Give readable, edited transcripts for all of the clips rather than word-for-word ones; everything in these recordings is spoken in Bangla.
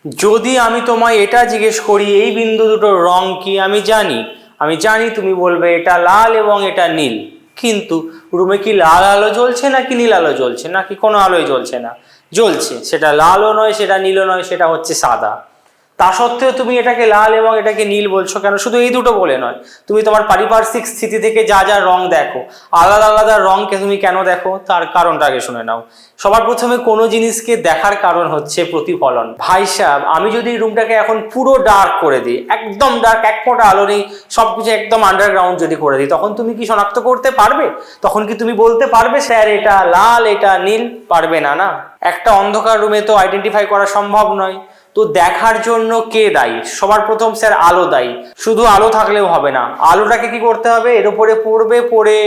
যদি আমি তোমায় এটা জিজ্ঞেস করি এই বিন্দু দুটোর রং কি, আমি জানি তুমি বলবে এটা লাল এবং এটা নীল, কিন্তু রুমে কি লাল আলো জ্বলছে নাকি নীল আলো জ্বলছে, নাকি কোনো আলোই জ্বলছে না? জ্বলছে, সেটা লালও নয়, সেটা নীলও নয়, সেটা হচ্ছে সাদা। তা সত্ত্বেও তুমি এটাকে লাল এবং এটাকে নীল বলছো কেন? শুধু এই দুটো বলে নয়, তুমি তোমার পারিপার্শ্বিক স্থিতি থেকে যা যা রং দেখো, আলাদা আলাদা রংকে তুমি কেন দেখো, তার কারণটা আগে শুনে নাও। সবার প্রথমে কোনো জিনিসকে দেখার কারণ হচ্ছে প্রতিফলন। ভাই সাহেব, আমি যদি রুমটাকে এখন পুরো ডার্ক করে দিই, একদম ডার্ক, এক ফোঁটা আলো নেই, সবকিছু একদম আন্ডারগ্রাউন্ড যদি করে দিই, তখন তুমি কি শনাক্ত করতে পারবে? তখন কি তুমি বলতে পারবে স্যার এটা লাল এটা নীল? পারবে না, না। একটা অন্ধকার রুমে তো আইডেন্টিফাই করা সম্ভব নয়। তো দেখার জন্য কে দায়ী? সবার প্রথম স্যার আলো দায়ী। শুধু আলো থাকলেও হবে না, আলোটাকে কি করতে হবে? এর উপরে পড়বে, পড়ে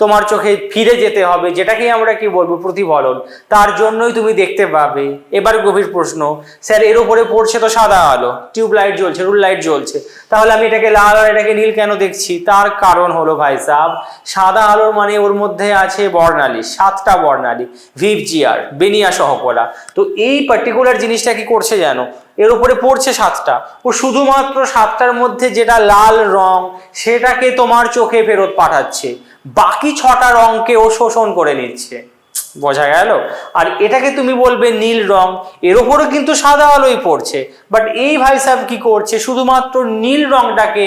তোমার চোখে ফিরে যেতে হবে, যেটাকেই আমরা কি বলবো? প্রতিফলন। তার জন্যই তুমি দেখতে পাবে। এবার গভীর প্রশ্ন, স্যার এর উপরে পড়ছে তো সাদা আলো, টিউব লাইট জ্বলছে, রুল লাইট জ্বলছে, তাহলে আমি এটাকে লাল আর এটাকে নীল কেন দেখছি? তার কারণ হলো ভাই সাহেব, সাদা আলোর মানে ওর মধ্যে আছে বর্ণালী, 7টা বর্ণালী, ভিভজিআর, বেনিয়া সহকলা। তো এই পার্টিকুলার জিনিসটা কি করছে জানো? এর উপরে পড়ছে 7টা, ও শুধুমাত্র 7টার মধ্যে যেটা লাল রং সেটাকে তোমার চোখে ফেরত পাঠাচ্ছে, বাকি 6টা রংকে ও শোষণ করে নিচ্ছে। বোঝা গেল? আর এটাকে তুমি বলবে নীল রং, এর উপরও কিন্তু সাদা আলোই পড়ছে, বাট এই ভাই সাহেব কি করছে? শুধুমাত্র নীল রংটাকে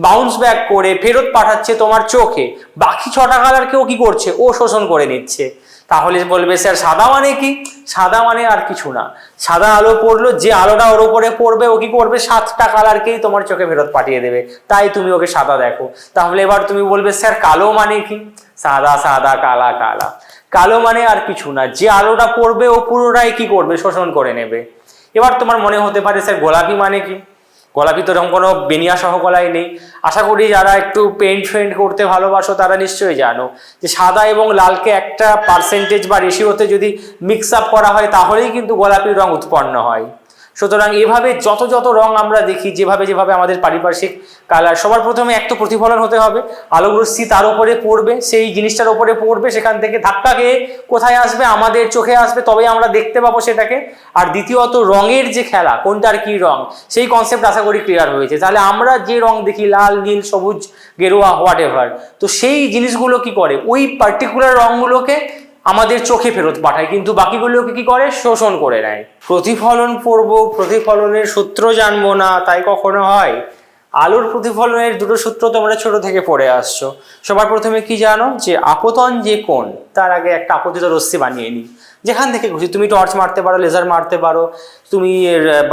বাউন্স ব্যাক করে ফেরত পাঠাচ্ছে তোমার চোখে, বাকি 6টা কালারকেও কি করছে? ও শোষণ করে নিচ্ছে। তাহলে বলবে স্যার সাদা মানে কি? সাদা মানে আর কিছু না, সাদা আলো পড়লো, যে আলোটা ওর উপরে পড়বে ও কি করবে? 7টা কালারকেই তোমার চোখে ফেরত পাঠিয়ে দেবে, তাই তুমি ওকে সাদা দেখো। তাহলে এবার তুমি বলবে স্যার কালো মানে কি? সাদা সাদা, কালা কালা। কালো মানে আর কিছু না, যে আলোটা পড়বে ও পুরোটাই কি করবে? শোষণ করে নেবে। এবার তোমার মনে হতে পারে স্যার গোলাপি মানে কি? গোলাপি তো এরকম কোনো বেনিয়া সহকলাই নেই। আশা করি যারা একটু পেন্ট করতে ভালোবাসো তারা নিশ্চয়ই জানো যে সাদা এবং লালকে একটা পার্সেন্টেজ বা রেশিওতে যদি মিক্স আপ করা হয় তাহলেই কিন্তু গোলাপি রং উৎপন্ন হয়। সুতরাং এভাবে যত যত রং আমরা দেখি, যেভাবে যেভাবে আমাদের পারিপার্শ্বিক কালার, সবার প্রথমে এক তো প্রতিফলন হতে হবে, আলোক রশ্মি তার উপরে পড়বে, সেই জিনিসটার উপরে পড়বে, সেখান থেকে ধাক্কা খেয়ে কোথায় আসবে? আমাদের চোখে আসবে, তবেই আমরা দেখতে পাবো সেটাকে। আর দ্বিতীয়ত রঙের যে খেলা, কোনটার কি রং, সেই কনসেপ্ট আশা করি ক্লিয়ার হয়েছে। তাহলে আমরা যে রং দেখি, লাল নীল সবুজ গেরুয়া হোয়াট এভার, তো সেই জিনিসগুলো কি করে? ওই পার্টিকুলার রঙগুলোকে আমাদের চোখে ফেরত পাঠায়, কিন্তু বাকিগুলোকে কি করে? শোষণ করে নেয়। প্রতিফলন পড়বো, প্রতিফলনের সূত্র জানবো না, তাই কখনো হয়? আলোর প্রতিফলনের দুটো সূত্র তোমরা ছোট থেকে পড়ে আসছো। সবার প্রথমে কি জানো? যে আপতন যে কোণ, তার আগে একটা আপতিত রশ্মি বানিয়ে নিই। যেখান থেকে খুশি তুমি টর্চ মারতে পারো, লেজার মারতে পারো, তুমি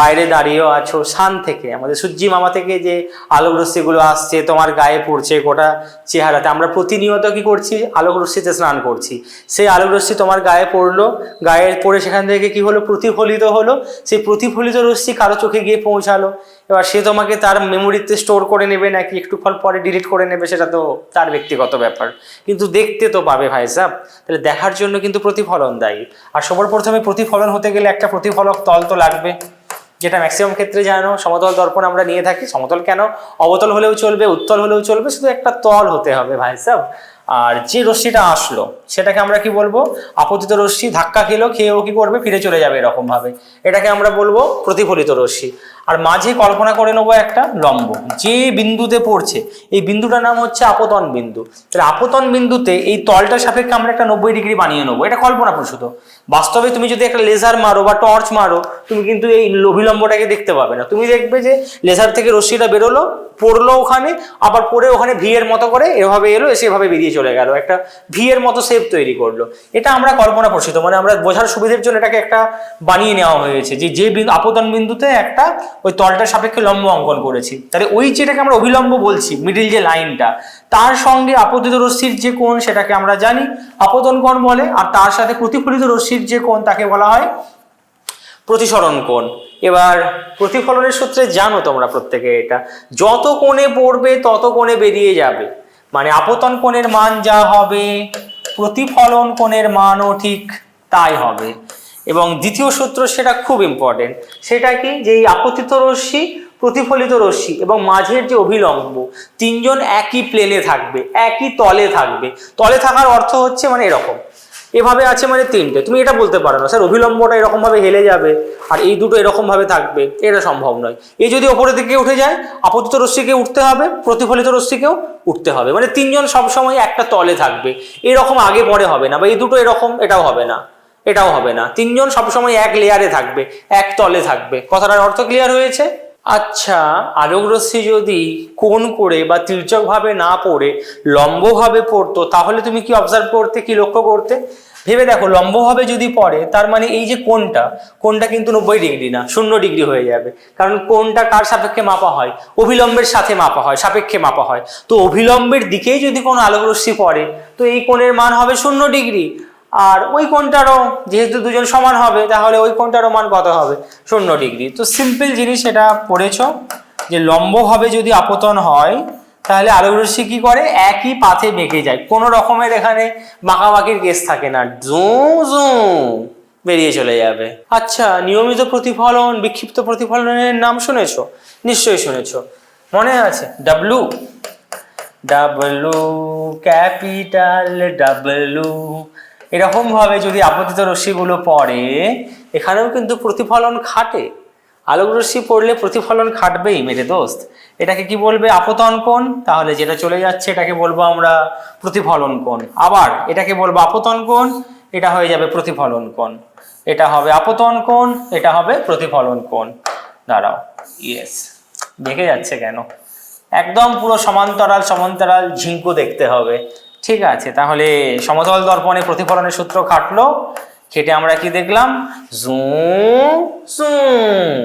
বাইরে দাঁড়িয়েও আছো, সান থেকে, আমাদের সূর্যি মামা থেকে যে আলোক রশ্মিগুলো আসছে তোমার গায়ে পড়ছে, গোটা চেহারাতে। আমরা প্রতিনিয়ত কি করছি? আলোক রশ্মিতে স্নান করছি। সেই আলোক রশ্মি তোমার গায়ে পড়লো, গায়ে পড়ে সেখান থেকে কি হলো? প্রতিফলিত হলো। সেই প্রতিফলিত রশ্মি কারো চোখে গিয়ে পৌঁছালো। এবার সে তোমাকে তার মেমোরিতে স্টোর করে নেবে নাকি একটুক্ষণ পরে ডিলিট করে নেবে, সেটা তো তার ব্যক্তিগত ব্যাপার, কিন্তু দেখতে তো পাবে ভাই সাহেব। তাহলে দেখার জন্য কিন্তু প্রতিফলন দায়ী। আর সবার প্রথমে প্রতিফলন হতে গেলে একটা প্রতিফলক তল তো লাগবে, যেটা ম্যাক্সিমাম ক্ষেত্রে জানো সমতল দর্পণ আমরা নিয়ে থাকি। সমতল কেন, অবতল হলেও চলবে, উত্তল হলেও চলবে, শুধু একটা তল হতে হবে ভাই সাহেব। আর যে রশ্মিটা আসলো সেটাকে আমরা কি বলবো? আপতিত রশ্মি। ধাক্কা খেয়েও কি করবে? ফিরে চলে যাবে এরকম ভাবে, এটাকে আমরা বলবো প্রতিফলিত রশ্মি। আর মাঝে কল্পনা করে নেবো একটা লম্ব, যে বিন্দুতে পড়ছে এই বিন্দুটার নাম হচ্ছে আপতন বিন্দু। তাহলে আপতন বিন্দুতে এই তলটার সাপেক্ষে আমরা একটা 90 ডিগ্রি বানিয়ে নেবো। এটা কল্পনা প্রসূত। বাস্তবে তুমি যদি একটা লেজার মারো বা টর্চ মারো, তুমি কিন্তু এই অভিলম্বটাকে দেখতে পাবে না। তুমি দেখবে যে লেজার থেকে রশ্মিটা বেরোলো, পড়লো ওখানে, আবার পরে ওখানে ভি এর মতো করে এভাবে এলো, এসে এভাবে বেরিয়ে চলে গেল, একটা ভি এর মতো শেপ তৈরি করলো। এটা আমরা কল্পনা প্রসূত, মানে আমরা বোঝার সুবিধার জন্য এটাকে একটা বানিয়ে নেওয়া হয়েছে, যে আপতন বিন্দুতে একটা ওই তলটার সাপেক্ষে লম্ব অঙ্কন করেছি। তাহলে ওই যেটাকে আমরা অভিলম্ব বলছি, মিডিল যে লাইনটা, তার সঙ্গে আপতিত রশ্মির যে কোণ সেটাকে আমরা জানি আপতন কোণ বলে, আর তার সাথে প্রতিফলিত রশ্মির যে কোণ তাকে বলা হয় প্রতিসরণ কোণ। এবার প্রতিফলনের সূত্রে জানো তোমরা প্রত্যেকে, এটা যত কোণে পড়বে তত কোণে বেরিয়ে যাবে, মানে আপতন কোণের মান যা হবে প্রতিফলন কোণের মানও ঠিক তাই হবে। এবং দ্বিতীয় সূত্র, সেটা খুব ইম্পর্টেন্ট, সেটা কি? যে এই আপতিত রশ্মি, প্রতিফলিত রশ্মি এবং মাঝের যে অভিলম্ব, তিনজন একই প্লেনে থাকবে, একই তলে থাকবে। তলে থাকার অর্থ হচ্ছে মানে এরকম, এভাবে আছে মানে তিনটে। তুমি এটা বলতে পারো না স্যার অভিলম্বটা এরকম ভাবে হেলে যাবে আর এই দুটো এরকম ভাবে থাকবে, এটা সম্ভব নয়। এই যদি ওপরের দিকে উঠে যায়, আপতিত রশ্মিকে উঠতে হবে, প্রতিফলিত রশ্মিকেও উঠতে হবে, মানে তিনজন সবসময় একটা তলে থাকবে, এরকম আগে পরে হবে না, বা এই দুটো এরকম, এটাও হবে না, এটাও হবে না, তিনজন সবসময় এক লেয়ারে থাকবে, এক তলে থাকবে। কথাটার অর্থ ক্লিয়ার হয়েছে? আচ্ছা, আলোক রশ্মি যদি কোণ করে বা তির্যক ভাবে না পড়ে লম্বভাবে পড়তো, তাহলে তুমি কি অবজার্ভ করতে, কি লক্ষ্য করতে? ভেবে দেখো, লম্বভাবে যদি পড়ে তার মানে এই যে কোণটা কিন্তু 90 ডিগ্রি না, 0 ডিগ্রি হয়ে যাবে। কারণ কোণটা কার সাপেক্ষে মাপা হয়? অভিলম্বের সাথে মাপা হয়, সাপেক্ষে মাপা হয়। তো অভিলম্বের দিকেই যদি কোনো আলোক রশ্মি পড়ে, তো এই কোণের মান হবে 0 ডিগ্রি। আর ওই কোণটারও, যেহেতু দুজন সমান হবে, তাহলে ওই কোণটারও মান কত হবে? 0 ডিগ্রি। তো সিম্পল জিনিস এটা পড়েছো যে লম্বভাবে যদি আপতন হয় তাহলে আলোক রশ্মি কি করে? একই পাথে বেঁকে যায়, কোনো রকমের এখানে বাঁকাবাকির কেস থাকে না, জু জু বেরিয়ে চলে যাবে। আচ্ছা, নিয়মিত প্রতিফলন, বিক্ষিপ্ত প্রতিফলনের নাম শুনেছো? নিশ্চয়ই শুনেছো, মনে আছে? W, W, capital W. এরকম ভাবে যদি আপতিত রশ্মিগুলো পড়ে, এখানেও কিন্তু প্রতিফলন খাটে। আলোক রশ্মি পড়লে প্রতিফলন খাটবেই মেরে দোস্ত। এটাকে কি বলবে? আপতন কোণ। তাহলে যেটা চলে যাচ্ছে এটাকে বলবো আমরা প্রতিফলন কোণ। আবার এটাকে বলবো আপতন কোণ, এটা হয়ে যাবে প্রতিফলন কোণ। এটা হবে আপতন কোণ, এটা হবে প্রতিফলন কোণ। দাঁড়াও, ইয়েস, দেখে যাচ্ছে কেন? একদম পুরো সমান্তরাল সমান্তরাল ঝিঙ্কু দেখতে হবে। ঠিক আছে, তাহলে সমতল দর্পণে প্রতিফলনের সূত্র খাটলো, খেটে আমরা কি দেখলাম? জুম জুম,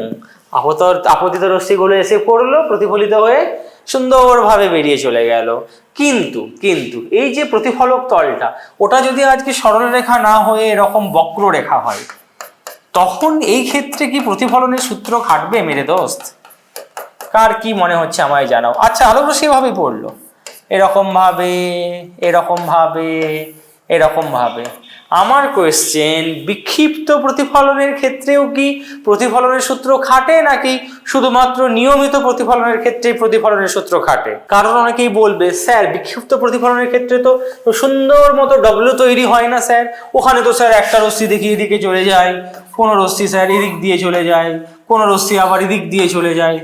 আপতিত রশ্মিগুলো এসে পড়লো, প্রতিফলিত হয়ে সুন্দরভাবে বেরিয়ে চলে গেল। কিন্তু কিন্তু এই যে প্রতিফলক তলটা, ওটা যদি আজকে সরলরেখা না হয়ে এরকম বক্ররেখা হয়, তখন এই ক্ষেত্রে কি প্রতিফলনের সূত্র খাটবে মেরে দোস্ত? কার কি মনে হচ্ছে আমায় জানাও। আচ্ছা, আলোক রশ্মি এভাবেই পড়লো, এরকম ভাবে, এরকম ভাবে, এরকম ভাবে। আমার কোয়েশ্চেন, বিক্ষিপ্ত প্রতিফলনের ক্ষেত্রেও কি প্রতিফলনের সূত্র খাটে, নাকি শুধুমাত্র নিয়মিত প্রতিফলনের ক্ষেত্রে প্রতিফলনের সূত্র খাটে? কারণ অনেকেই বলবে, স্যার বিক্ষিপ্ত প্রতিফলনের ক্ষেত্রে তো সুন্দর মতো ডব্লু তৈরি হয় না স্যার, ওখানে তো স্যার একটা রশ্মি দেখি এদিকে চলে যায়, কোনো রশ্মি স্যার এদিক দিয়ে চলে যায়, কোনো রশ্মি আবার এদিক দিয়ে চলে যায়।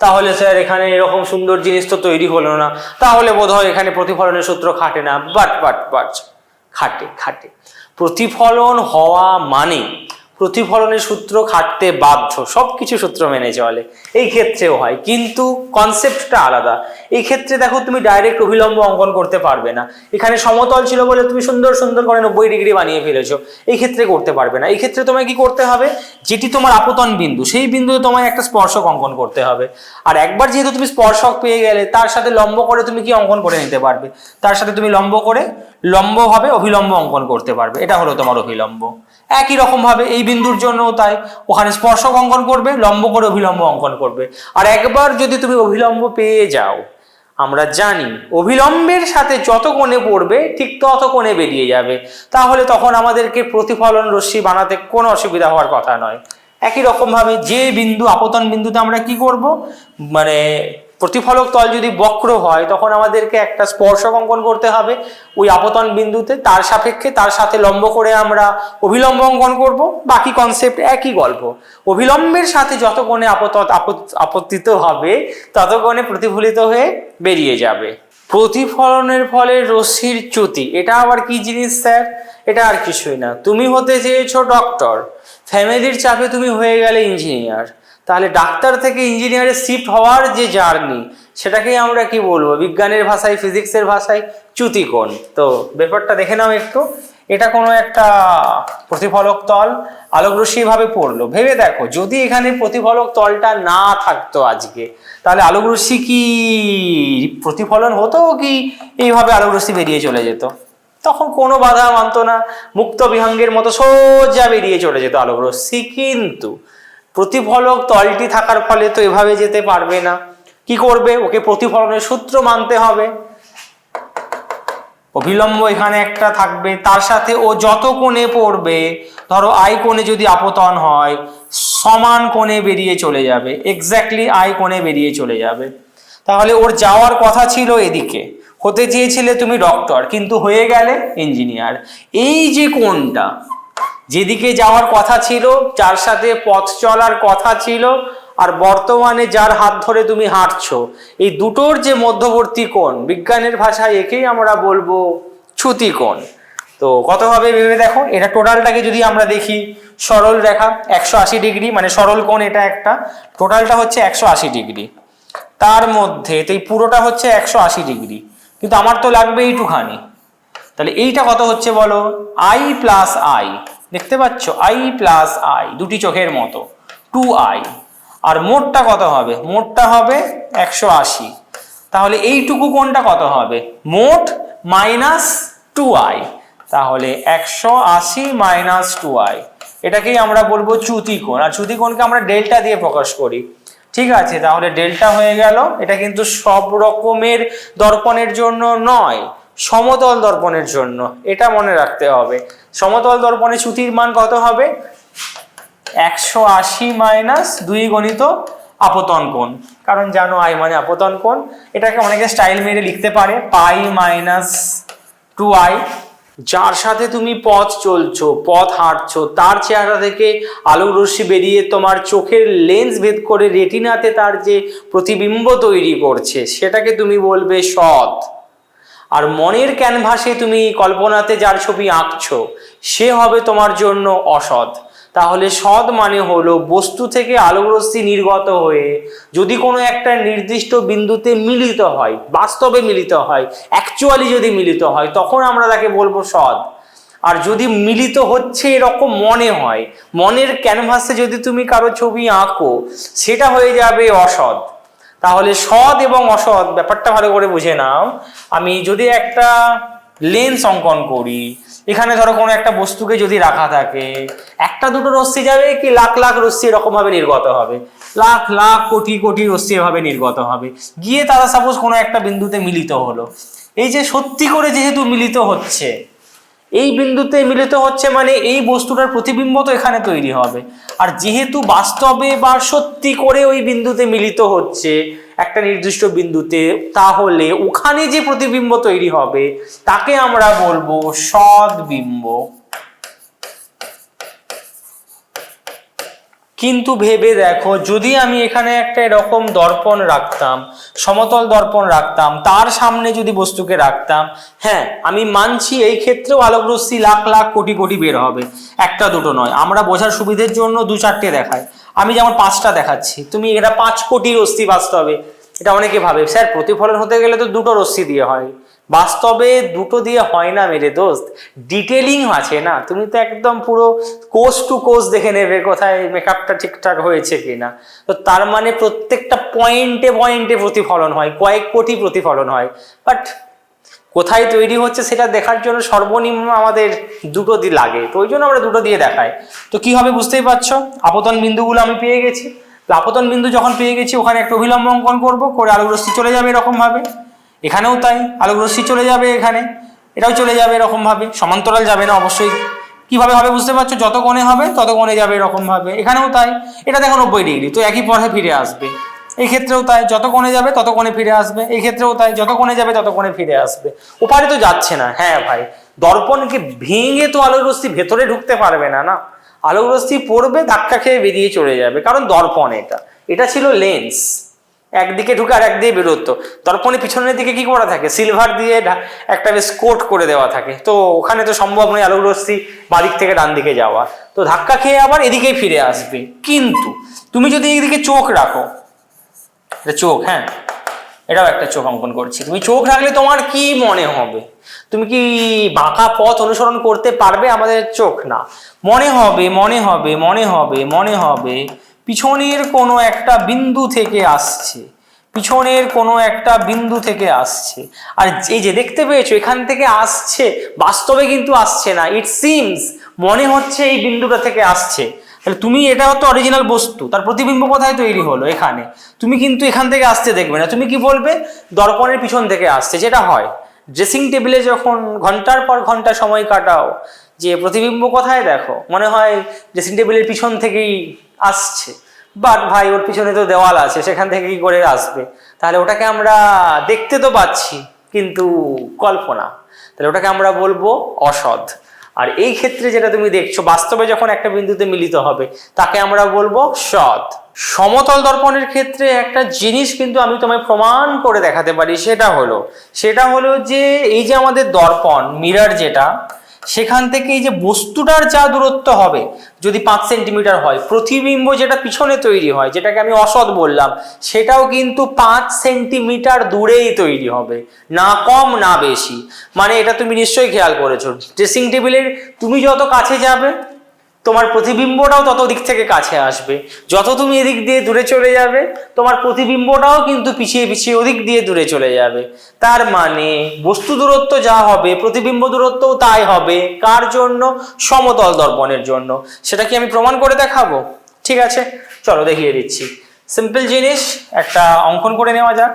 তাহলে স্যার এখানে এরকম সুন্দর জিনিস তো তৈরি হলো না, তাহলে বোধহয় এখানে প্রতিফলনের সূত্র খাটে না। বাট খাটে, খাটে। প্রতিফলন হওয়া মানে প্রতিফলনের সূত্র খাটতে বাধ্য, সবকিছু সূত্র মেনে চলে, এই ক্ষেত্রেও হয়, কিন্তু কনসেপ্টটা আলাদা। এই ক্ষেত্রে দেখো, তুমি ডাইরেক্ট অভিলম্ব অঙ্কন করতে পারবে না। এখানে সমতল ছিল বলে তুমি সুন্দর সুন্দর করে 90 ডিগ্রি বানিয়ে ফেলেছো, এই ক্ষেত্রে করতে পারবে না। এই ক্ষেত্রে তোমায় কি করতে হবে? যেটি তোমার আপতন বিন্দু, সেই বিন্দুতে তোমায় একটা স্পর্শক অঙ্কন করতে হবে। আর একবার যেহেতু তুমি স্পর্শক পেয়ে গেলে, তার সাথে লম্ব করে তুমি কি অঙ্কন করে নিতে পারবে? তার সাথে তুমি লম্ব করে লম্বভাবে অভিলম্ব অঙ্কন করতে পারবে, এটা হলো তোমার অভিলম্ব। একই রকম ভাবে এই বিন্দুর জন্যও তাই, ওখানে স্পর্শক অঙ্কন করবে, লম্ব করে অভিলম্ব অঙ্কন করবে। আর একবার যদি তুমি অভিলম্ব পেয়ে যাও, আমরা জানি অভিলম্বের সাথে যত কোণে পড়বে ঠিক তত কোণে বেরিয়ে যাবে, তাহলে তখন আমাদেরকে প্রতিফলন রশ্মি বানাতে কোনো অসুবিধা হওয়ার কথা নয়। একই রকম ভাবে যে বিন্দু, আপতন বিন্দুতে আমরা কি করব, মানে প্রতিফলক তল যদি বক্র হয়, তখন আমাদেরকে একটা স্পর্শক অঙ্কন করতে হবে ওই আপতন বিন্দুতে, তার সাপেক্ষে তার সাথে লম্ব করে আমরা অভিলম্ব অঙ্কন করব। বাকি কনসেপ্ট একই গল্প, অভিলম্বের সাথে যত কোণে আপতিত হবে তত কোণে প্রতিফলিত হয়ে বেরিয়ে যাবে। প্রতিফলনের ফলে রশ্মির চ্যুতি, এটা আবার কি জিনিস স্যার? এটা আর কিছুই না, তুমি হতে চেয়েছো ডক্টর, ফ্যামিলির চাপে তুমি হয়ে গেলে ইঞ্জিনিয়ার, তাহলে ডাক্তার থেকে ইঞ্জিনিয়ারে শিফট হওয়ার যে জার্নি, সেটাকেই আমরা কি বলবো? বিজ্ঞানের ভাষায়, ফিজিক্সের ভাষায় চ্যুতিকোণ। তো ব্যাপারটা দেখে নাও একটু, এটা কোনো একটা প্রতিফলক তল আলোক রশ্মি ভাবে পড়লো, ভেবে দেখো যদি এখানে প্রতিফলক তলটা না থাকতো আজকে, তাহলে আলোক রশ্মি কি প্রতিফলন হতো, কি এইভাবে আলোক রশ্মি বেরিয়ে চলে যেত? তখন কোনো বাধা মানতো না, মুক্ত বিহঙ্গের মতো সোজা বেরিয়ে চলে যেত আলোক রশ্মি। কিন্তু প্রতিফলক তলটি থাকার ফলে তো এভাবে যেতে পারবে না, কি করবে? ওকে প্রতিফলনের সূত্র মানতে হবে। অভিলম্ব এখানে একটা থাকবে, তার সাথে ও যত কোণে পড়বে, ধরো আই কোণে যদি আপতন হয়, সমান কোণে বেরিয়ে চলে যাবে, এক্স্যাক্টলি আই কোণে বেরিয়ে চলে যাবে। তাহলে ওর যাওয়ার কথা ছিল এদিকে, হতে চেয়েছিলে তুমি ডক্টর, কিন্তু হয়ে গেলে ইঞ্জিনিয়ার। এই যে কোনটা, যেদিকে যাওয়ার কথা ছিল, যার সাথে পথ চলার কথা ছিল, আর বর্তমানে যার হাত ধরে তুমি হাঁটছো, এই দুটোর যে মধ্যবর্তী কোণ, বিজ্ঞানের ভাষায় একেই আমরা বলবো চ্যুতি কোণ। তো কত হবে ভেবে দেখো। এটা টোটালটাকে যদি আমরা দেখি, সরল রেখা 180 ডিগ্রি, মানে সরল কোণ এটা একটা, টোটালটা হচ্ছে 180 ডিগ্রি, তার মধ্যে তো এই পুরোটা হচ্ছে 180 ডিগ্রি, কিন্তু আমার তো লাগবে এইটুখানি। তাহলে এইটা কত হচ্ছে বলো, আই প্লাস আই, দেখতে পাচ্ছ আই প্লাস আই, দুটি চোখের মতো 2i। আর মোটটা কত হবে, মোটটা হবে 180। তাহলে এইটুকু কোণটা কত হবে, মোট মাইনাস 2i, তাহলে 180 মাইনাস 2i, এটাকেই আমরা বলবো চ্যুতি কোণ। আর চ্যুতি কোণকে আমরা ডেল্টা দিয়ে প্রকাশ করি, ঠিক আছে। তাহলে ডেল্টা হয়ে গেল। এটা কিন্তু সব রকমের দর্পণের জন্য নয়, সমতল দর্পণের জন্য, এটা মনে রাখতে হবে। সমতল দর্পণে চ্যুতির মান কত হবে, 180 মাইনাস 2 গণিত আপতন কোণ, কারণ জানো আই মানে আপতন কোণ। এটাকে অনেকে স্টাইল মেরে লিখতে পারে পাই মাইনাস 2i। যার সাথে তুমি পথ চলছো, পথ হাঁটছো, তার চেহারা থেকে আলোক রশ্মি বেরিয়ে তোমার চোখের লেন্স ভেদ করে রেটিনাতে তার যে প্রতিবিম্ব তৈরি করছে, সেটাকে তুমি বলবে সৎ। আর মনের ক্যানভাসে তুমি কল্পনাতে যার ছবি আঁকছো, সে হবে তোমার জন্য অসৎ। তাহলে সৎ মানে হলো বস্তু থেকে আলোক রশ্মি নির্গত হয়ে যদি কোনো একটা নির্দিষ্ট বিন্দুতে মিলিত হয়, বাস্তবে মিলিত হয়, অ্যাকচুয়ালি যদি মিলিত হয়, তখন আমরা তাকে বলবো সৎ। আর যদি মিলিত হচ্ছে এরকম মনে হয়, মনের ক্যানভাসে যদি তুমি কারো ছবি আঁকো, সেটা হয়ে যাবে অসৎ। তাহলে সৎ এবং অসৎ ব্যাপারটা ভালো করে বুঝে নাও। আমি যদি একটা লেন্স অঙ্কন করি, এখানে ধরো কোনো একটা বস্তুকে যদি রাখা থাকে, একটা দুটো রশ্মি যাবে কি লাখ লাখ রশ্মি এরকম ভাবে নির্গত হবে, লাখ লাখ কোটি কোটি রশ্মি এভাবে নির্গত হবে, গিয়ে তারা সাপোজ কোনো একটা বিন্দুতে মিলিত হলো। এই যে সত্যি করে যেহেতু মিলিত হচ্ছে, এই বিন্দুতে মিলিত হচ্ছে মানে এই বস্তুটার প্রতিবিম্ব তো এখানে তৈরি হবে। আর যেহেতু বাস্তবে বা সত্যি করে ওই বিন্দুতে মিলিত হচ্ছে একটা নির্দিষ্ট বিন্দুতে, তাহলে ওখানে যে প্রতিবিম্ব তৈরি হবে তাকে আমরা বলবো সদ্বিম্ব। কিন্তু ভেবে দেখো, যদি আমি এখানে একটা এরকম দর্পণ রাখতাম, সমতল দর্পণ রাখতাম, তার সামনে যদি বস্তুকে রাখতাম, হ্যাঁ আমি মানছি এই ক্ষেত্রেও আলোক রশ্মি লাখ লাখ কোটি কোটি বের হবে, একটা দুটো নয়। আমরা বোঝার সুবিধের জন্য 2-4টে দেখাই, আমি যেমন 5টা দেখাচ্ছি, তুমি এটা 5 কোটি রশ্মি বাস্তবে। এটা অনেকে ভাবে স্যার প্রতিফলন হতে গেলে তো দুটো রশ্মি দিয়ে হয়, বাস্তবে দুটো দিয়ে হয় না মেরে দোস্ত, ডিটেলিং আছে না। তুমি তো একদম পুরো কোষ টু কোষ দেখে নেবে কোথায় মেকআপটা ঠিকঠাক হয়েছে কিনা। তো তার মানে প্রত্যেকটা পয়েন্টে পয়েন্টে প্রতিফলন হয়, কয়েক কোটি প্রতিফলন হয়, বাট কোথায় তৈরি হচ্ছে সেটা দেখার জন্য সর্বনিম্ন আমাদের দুটো দিয়ে লাগে, তো ওই জন্য আমরা দুটো দিয়ে দেখাই। তো কি হবে বুঝতেই পারছো, আপতন বিন্দুগুলো আমি পেয়ে গেছি। আপতন বিন্দু যখন পেয়ে গেছি, ওখানে একটা অভিলম্ব অঙ্কন করবো, করে আলোক রশ্মি চলে যাবে এরকম ভাবে, এখানেও তাই আলোক রশ্মি চলে যাবে, এখানে এটাও চলে যাবে এরকম ভাবে, সমান্তরাল যাবে না অবশ্যই। কিভাবে হবে বুঝতে পারছো, যত কোণে হবে তত কোণে যাবে এরকম ভাবে, এখানেও তাই। এটা দেখো 90 ডিগ্রি, তো একই পথে ফিরে আসবে। এই ক্ষেত্রেও তাই, যত কোণে যাবে তত কোণে ফিরে আসবে, এই ক্ষেত্রেও তাই, যত কোণে যাবে তত কোণে ফিরে আসবে। ওপারে তো যাচ্ছে না। হ্যাঁ ভাই, দর্পণকে ভেঙে তো আলোক রশ্মি ভেতরে ঢুকতে পারবে না, না, আলোক রশ্মি পড়বে, ধাক্কা খেয়ে বেরিয়ে চলে যাবে, কারণ দর্পণ এটা ছিল লেন্স, একদিকে ঢুকে আর একদিকে বেরোতো। দর্পণের পিছনের দিকে কি করা থাকে, সিলভার দিয়ে একটা বেশ কোট করে দেওয়া থাকে, তো ওখানে তো সম্ভব নয় আলোক রশ্মি বাদিক থেকে ডান দিকে যাওয়া, তো ধাক্কা খেয়ে আবার এদিকেই ফিরে আসবে। কিন্তু তুমি যদি এইদিকে চোখ রাখো, চোখ, হ্যাঁ এটাও একটা চোখ অঙ্কন করছি, তুমি চোখ রাখলে তোমার কি মনে হবে, তুমি কি বাঁকা পথ অনুসরণ করতে পারবে? আমাদের চোখ না, মনে হবে মনে হবে মনে হবে মনে হবে পিছনের কোনো একটা বিন্দু থেকে আসছে, পিছনের কোনো একটা বিন্দু থেকে আসছে। আর এই যে দেখতে পেয়েছো এখান থেকে আসছে, বাস্তবে কিন্তু আসছে না, ইট সিমস, মনে হচ্ছে এই বিন্দুটা থেকে আসছে। তাহলে তুমি, এটা হতো অরিজিনাল বস্তু, তার প্রতিবিম্ব কোথায় তৈরি হলো, এখানে। তুমি কিন্তু এখান থেকে আসতে দেখবে না, তুমি কি বলবে দর্পণের পিছন থেকে আসছে, যেটা হয় ড্রেসিং টেবিলে যখন ঘন্টার পর ঘন্টা সময় কাটাও, যে প্রতিবিম্ব কোথায় দেখো, মনে হয় ড্রেসিং টেবিলের পিছন থেকেই আসছে, বাট ভাই ওর পিছনে তো দেওয়াল আছে, সেখান থেকে কি করে আসবে? তাহলে ওটাকে আমরা দেখতে তো পাচ্ছি, কিন্তু কল্পনা, তাহলে ওটাকে আমরা বলবো অসৎ। আর এই ক্ষেত্রে যেটা তুমি দেখছো বাস্তবে যখন একটা বিন্দুতে মিলিত হবে তাকে আমরা বলবো সৎ। সমতল দর্পণের ক্ষেত্রে একটা জিনিস কিন্তু আমি তোমায় প্রমাণ করে দেখাতে পারি, সেটা হলো যে এই যে আমাদের দর্পণ মিরর যেটা, সেখান থেকে এই যে বস্তুটার যা দূরত্ব হবে যদি 5 সেন্টিমিটার হয়, প্রতিবিম্ব যেটা পিছনে তৈরি হয় যেটাকে আমি অসৎ বললাম, সেটাও কিন্তু 5 সেন্টিমিটার দূরেই তৈরি হবে, না কম না বেশি। মানে এটা তুমি নিশ্চয়ই খেয়াল করেছো, ড্রেসিং টেবিলের তুমি যত কাছে যাবে তোমার প্রতিবিম্বটাও তত দিক থেকে কাছে আসবে, যত তুমি এদিক দিয়ে দূরে চলে যাবে তোমার প্রতিবিম্বটাও কিন্তু পিছিয়ে পিছিয়ে ওদিক দিয়ে দূরে চলে যাবে। তার মানে বস্তু দূরত্ব যা হবে প্রতিবিম্ব দূরত্বও তাই হবে। কার জন্য? সমতল দর্পণের জন্য। সেটা কি আমি প্রমাণ করে দেখাবো? ঠিক আছে, চলো দেখিয়ে দিচ্ছি। সিম্পল জিনিস, একটা অঙ্কন করে নেওয়া যাক।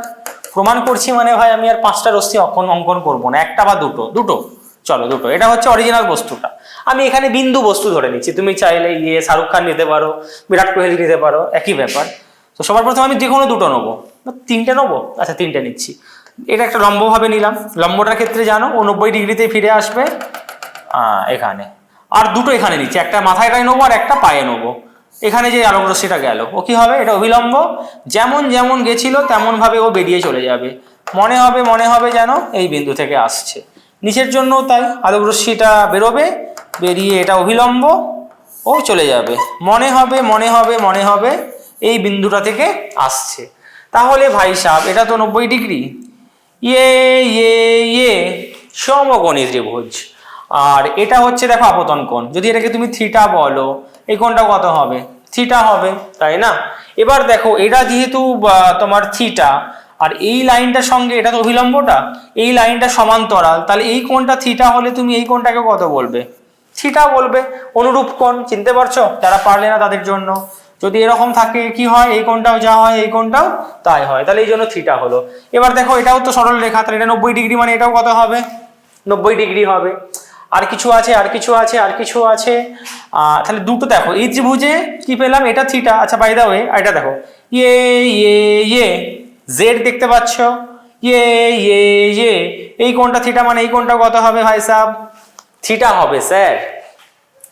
প্রমাণ করছি মানে ভাই আমি আর 5টা রশ্মি অঙ্কন করবো না, একটা বা দুটো। চলো দুটো। এটা হচ্ছে অরিজিনাল বস্তুটা, আমি এখানে বিন্দু বস্তু ধরে নিচ্ছি। তুমি চাইলে শাহরুখ খান নিতে পারো, বিরাট কোহলি নিতে পারো, একই ব্যাপার। তো সবার প্রথমে আমি যে কোনো দুটো নেবো, 3টে নেবো। আচ্ছা 3টে নিচ্ছি। এটা একটা লম্বভাবে নিলাম, লম্বটার ক্ষেত্রে জানো ও 90 ডিগ্রিতে ফিরে আসবে এখানে। আর দুটো এখানে নিচ্ছি, একটা মাথায়টাই নেবো আর একটা পায়ে নেবো। এখানে যে আলোক রশ্মিটা গেল ও কি হবে? এটা অভিলম্ব, যেমন যেমন গেছিল তেমন ভাবে ও বেরিয়ে চলে যাবে। মনে হবে যেন এই বিন্দু থেকে আসছে। নিচের জন্য তাই, আলোক রশ্মিটা বেরোবে, বেরিয়ে এটা অভিলম্ব ও চলে যাবে। মনে হবে এই বিন্দুটা থেকে আসছে। তাহলে ভাই সাহেব এটা তো 90 ডিগ্রি, ইয়ে সমকোণী ত্রিভুজ। আর এটা হচ্ছে দেখো আপতন কোণ, যদি এটাকে তুমি থিটা বলো, এই কোণটা কত হবে? থিটা হবে, তাই না? এবার দেখো এটা যেহেতু তোমার থিটা, আর এই লাইনটার সঙ্গে এটা তো অভিলম্বটা, এই লাইনটা সমান্তরাল, তাহলে এই কোণটা থিটা হলে তুমি এই কোণটাকে কত বলবে? থিটা বলবে। অনুরূপ কোণ চিনতে পারছো? যারা পারলে না তাদের জন্য, যদি এরকম থাকে কি হয়, এই কোণটাও যা হয় এই কোণটাও তাই হয়, তাহলে এই জন্য থিটা হলো। এবার দেখো এটাও তো সরল রেখা, তাহলে এটা 90 ডিগ্রি, মানে এটাও কত হবে? 90 ডিগ্রি হবে। আর কিছু আছে। তাহলে দুটো দেখো, এই ত্রিভুজে কি পেলাম? এটা থিটা। আচ্ছা বাই দা ওয়ে এটা দেখো, ইয়ে জেড দেখতে পাচ্ছ, ইয়ে এই কোণটা থিটা, মানে এই কোণটা কত হবে ভাই সাহেব? থিটা হবে স্যার।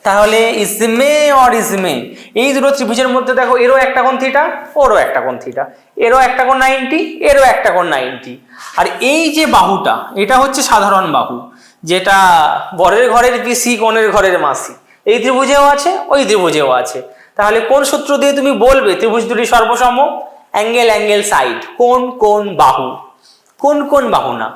তাহলে ইসমে এই দুটো ত্রিভুজের মধ্যে দেখো, এরও একটা কোণ থিটা, ওরও একটা কোণ থিটা, এরও একটা কোণ 90, এরও একটা কোণ 90। আর এই যে বাহুটা, এটা হচ্ছে সাধারণ বাহু, যেটা বরের ঘরের পিসি কনের ঘরের মাসি, এই ত্রিভুজেও আছে ওই ত্রিভুজেও আছে। তাহলে কোন সূত্র দিয়ে তুমি বলবে ত্রিভুজ দুটি সর্বসম? অ্যাঙ্গেল সাইড, কোন বাহু না,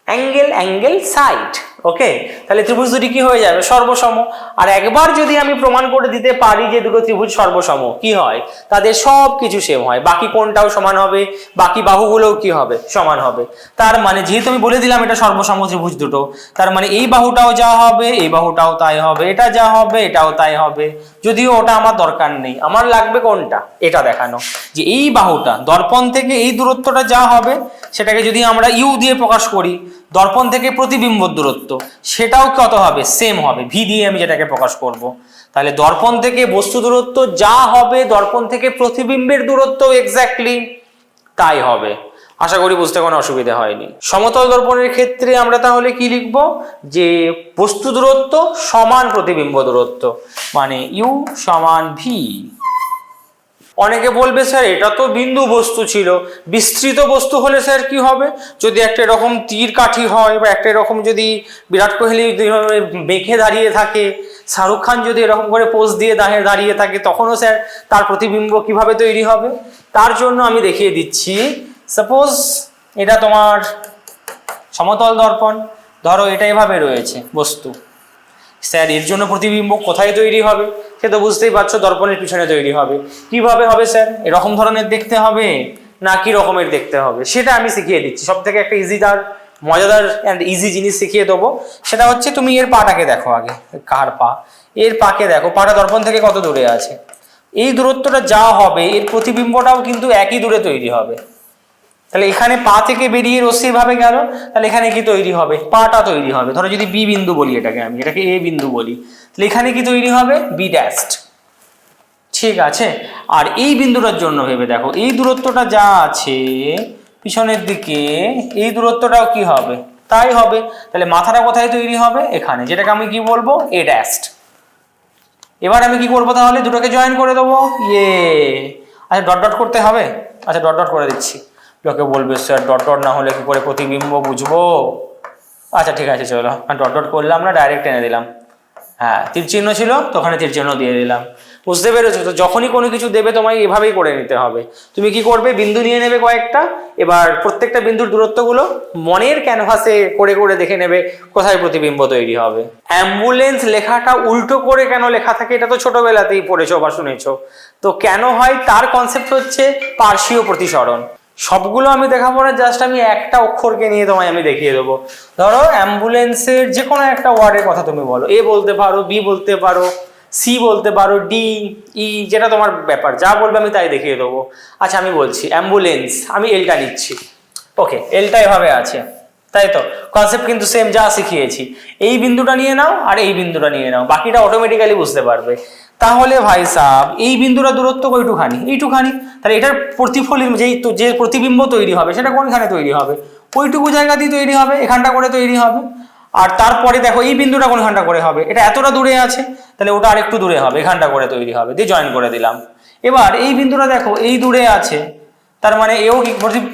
অ্যাঙ্গেল সাইড। ওকে, তাহলে ত্রিভুজ দুটি কি হয়ে যাবে? সর্বসম। আর একবার যদি আমি প্রমাণ করে দিতে পারি যে দুটো ত্রিভুজ সর্বসম, কি হয়? তাদের সব কিছু সেম হয়, বাকি কোণটাও সমান হবে, বাকি বাহুগুলোও কি হবে? সমান হবে। তার মানে যেহেতু আমি বলে দিলাম এটা সর্বসম ত্রিভুজ দুটো, তার মানে এই বাহুটাও যা হবে এই বাহুটাও তাই হবে, এটা যা হবে এটাও তাই হবে। যদিও ওটা আমার দরকার নেই, আমার লাগবে কোনটা? এটা দেখানো যে এই বাহুটা দর্পণ থেকে এই দূরত্বটা যা হবে সেটাকে যদি আমরা ইউ দিয়ে প্রকাশ করি, দর্পণ থেকে প্রতিবিম্ব দূরত্ব সেটাও কত হবে? সেম হবে, ভি দিয়ে আমি যেটাকে প্রকাশ করব। তাহলে দর্পণ থেকে বস্তু দূরত্ব যা হবে দর্পণ থেকে প্রতিবিম্বের দূরত্ব এক্স্যাক্টলি তাই হবে। আশা করি বুঝতে কোনো অসুবিধা হয়নি। সমতল দর্পণের ক্ষেত্রে আমরা তাহলে কি লিখব? যে বস্তু দূরত্ব সমান প্রতিবিম্ব দূরত্ব, মানে ইউ সমান ভি। অনেকে বলবে স্যার এটা তো বিন্দু বস্তু ছিল, বিস্তৃত বস্তু হলে স্যার কি হবে? যদি একটা এরকম তীর কাঠি হয়, বা একটা এরকম যদি বিরাট কোহলি মেঘে দাঁড়িয়ে থাকে, শাহরুখ খান যদি এরকম করে পোজ দিয়ে দাঁড়িয়ে থাকে, তখনও স্যার তার প্রতিবিম্ব কিভাবে তৈরি হবে? তার জন্য আমি দেখিয়ে দিচ্ছি। সাপোজ এটা তোমার সমতল দর্পণ, ধরো এটা এভাবে রয়েছে বস্তু, স্যার এর জন্য প্রতিবিম্ব কোথায় তৈরি হবে? সে তো বুঝতেই পারছো, দর্পণের পিছনে তৈরি হবে। কিভাবে হবে স্যার? এরকম ধরনের দেখতে হবে না কি রকমের দেখতে হবে সেটা আমি শিখিয়ে দিচ্ছি। সব থেকে একটা মজাদার অ্যান্ড ইজি জিনিস শিখিয়ে দেবো। সেটা হচ্ছে তুমি এর পাটাকে দেখো আগে, কার পা? এর পাকে দেখো, পাটা দর্পণ থেকে কত দূরে আছে? এই দূরত্বটা যা হবে এর প্রতিবিম্বটাও কিন্তু একই দূরে তৈরি হবে। তাহলে এখানে পা থেকে বেরিয়ে রশ্মি ভাবে গেল, তাহলে এখানে কি তৈরি হবে? পাটা তৈরি হবে। ধরো যদি বি বিন্দু বলি, এটাকে এ বিন্দু বলি, তাহলে এখানে কি তৈরি হবে? B dashed. ঠিক আছে। আর এই বিন্দুটার জন্য ভেবে দেখো, এই দূরত্বটা যা আছে পিছনের দিকে এই দূরত্বটাও কি হবে, তাই হবে। তাহলে মাথাটা কোথায় তৈরি হবে, এখানে, যেটাকে আমি কি বলবো, এ ড্যাস্ট। এবার আমি কি করবো, তাহলে দুটোকে জয়েন করে দেবো, ইয়ে। আচ্ছা ডট ডট করতে হবে, আচ্ছা ডট ডট করে দিচ্ছি। লোকে বলবে স্যার ডট ডট না হলে কি করে প্রতিবিম্ব বুঝবো। আচ্ছা ঠিক আছে চলো, ডট ডট করলাম না, ডাইরেক্ট টেনে দিলাম। হ্যাঁ তীর চিহ্ন ছিল তো ওখানে তীর চিহ্ন দিয়ে দিলাম। বুঝতে পেরেছো তো? যখনই কোনো কিছু দেবে তোমায় এভাবেই করে নিতে হবে। তুমি কি করবে, বিন্দু নিয়ে নেবে কয়েকটা, এবার প্রত্যেকটা বিন্দুর দূরত্বগুলো মনের ক্যানভাসে করে করে দেখে নেবে কোথায় প্রতিবিম্ব তৈরি হবে। অ্যাম্বুলেন্স লেখাটা উল্টো করে কেন লেখা থাকে, এটা তো ছোটবেলাতেই পড়েছো বা শুনেছো। তো কেন হয়, তার কনসেপ্ট হচ্ছে পার্শ্বীয় প্রতিসরণ। সবগুলো আমি দেখাবো না, জাস্ট আমি একটা অক্ষরকে নিয়ে তোমায় আমি দেখিয়ে দেবো। ধরো অ্যাম্বুলেন্সের যে কোনো একটা ওয়ার্ডের কথা তুমি বলো, এ বলতে পারো, বি বলতে পারো, সি বলতে পারো, ডি, ই, যেটা তোমার ব্যাপার, যা বলবে আমি তাই দেখিয়ে দেবো। আচ্ছা আমি বলছি অ্যাম্বুলেন্স, আমি এলটা নিচ্ছি। ওকে, এলটা এভাবে আছে, তাই তো? কনসেপ্ট কিন্তু সেম, যা শিখিয়েছি। এই বিন্দুটা নিয়ে নাও আর এই বিন্দুটা নিয়ে নাও, বাকিটা অটোমেটিক্যালি বুঝতে পারবে। তাহলে ভাই সাব এই বিন্দুটা দূরত্ব কয়টুখানি, এইটুখানি। তাহলে এটার প্রতিফলন যে প্রতিবিম্ব তৈরি হবে সেটা কোনখানে তৈরি হবে, ওইটুকু জায়গা দিয়ে তৈরি হবে, এখানটা করে তৈরি হবে। আর তারপরে দেখো এই বিন্দুটা কোনখানটা করে হবে, এটা এতটা দূরে আছে, তাহলে ওটা আরেকটু দূরে হবে, এখানটা করে তৈরি হবে, দিয়ে জয়েন করে দিলাম। এবার এই বিন্দুটা দেখো এই দূরে আছে, তার মানে এও কি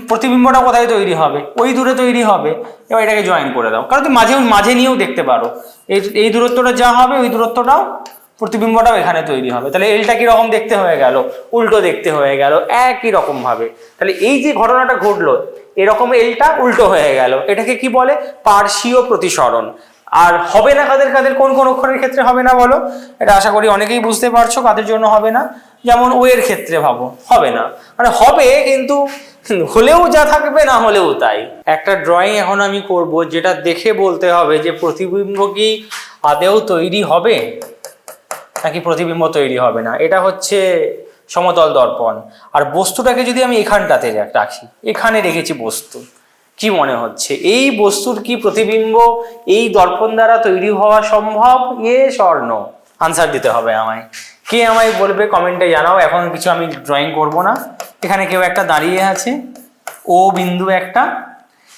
প্রতিবিম্বটা কোথায় তৈরি হবে, ওই দূরে তৈরি হবে। এবার এটাকে জয়েন করে দাও, কারণ তুমি মাঝে মাঝে নিয়েও দেখতে পারো, এই দূরত্বটা যা হবে ওই দূরত্বটাও প্রতিবিম্বটাও এখানে তৈরি হবে। তাহলে এলটা কিরকম দেখতে হয়ে গেল, উল্টো দেখতে হয়ে গেল একই রকম ভাবে। তাহলে এই যে ঘটনাটা ঘটলো, এরকম এলটা উল্টো হয়ে গেল, এটাকে কি বলে, পার্শ্বীয় প্রতিসরণ। আর হবে না কাদের কাদের, কোন কোন অক্ষরের ক্ষেত্রে হবে না বলো, এটা আশা করি অনেকেই বুঝতে পারছো কাদের জন্য হবে না। যেমন ও এর ক্ষেত্রে ভাবো, হবে না, মানে হবে কিন্তু হলেও যা থাকবে, না হলেও তাই। একটা ড্রয়িং এখন আমি করব, যেটা দেখে বলতে হবে যে প্রতিবিম্ব কি আদেও তৈরি হবে নাকি প্রতিবিম্ব তৈরি হবে না। এটা হচ্ছে সমতল দর্পণ, আর বস্তুটাকে যদি আমি এখানটাতে রাখি, এখানে রেখেছি বস্তু, কি মনে হচ্ছে এই বস্তুর কি প্রতিবিম্ব এই দর্পণ দ্বারা তৈরি হওয়া সম্ভব, ইয়েস অর নো? আনসার দিতে হবে আমায়। কে আমায় বলবে কমেন্টে জানাও। এখন কিছু আমি ড্রয়িং করব না। এখানে কেউ একটা দাঁড়িয়ে আছে, ও বিন্দু একটা,